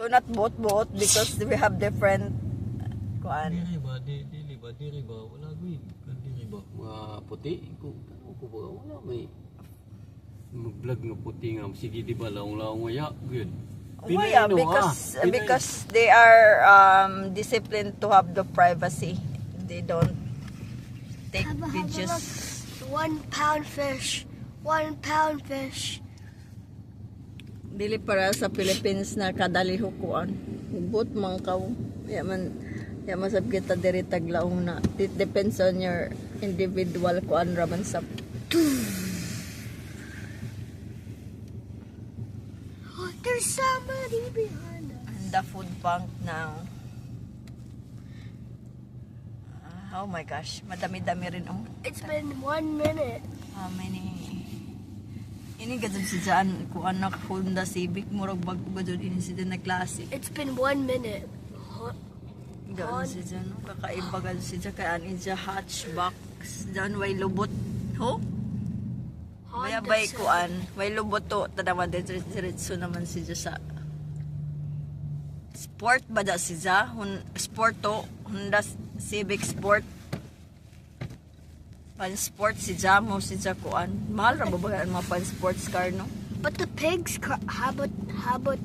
So not both because we have different kuan. Diri ba? Wala gawin. Diri ba? Mga puti. Ko ba? Wala may mag-vlog nga puti nga. Sige di ba? Laong-laong waya. Good. Why? Because they are disciplined to have the privacy. They don't take videos. 1 pound fish. 1 pound fish. Dili para sa Philippines na kadali hukuan. Hugot man kaw. Ya masab kita diri taglaong na. It depends on your individual kuan raman sa. Oh, there's somebody behind us. And the food bank now. Oh my gosh, madami-dami rin ang. It's been 1 minute. How many? Ini gadud si Jan ko anak Honda Civic murag bago gadud ini si na klase. It's been 1 minute. Gadud si Jan kakaiba gadud si Jan kay ani siya hatchback dan way lubot. Ho? Baya bay kuan, way lubot to tanaman diretso naman si Jan sa sport ba da si Jan? Sport to Honda Civic Sport. Pan-sport si Jamo, si Jakuan. Mahal ra ba ang mga pan-sports car, no? But the pigs habot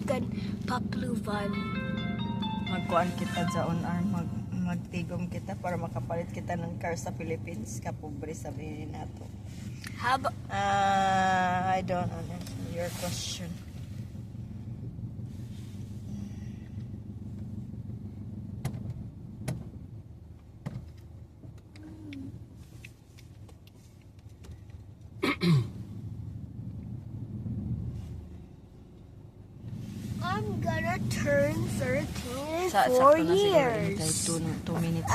kan papluvan. Magkuan kita dyan, or magtigom kita para makapalit kita ng car sa Philippines. Kapobre sabihin nato. I don't understand your question. I'm gonna turn 13 in Sa 4 na siguro, years. 2 minutes.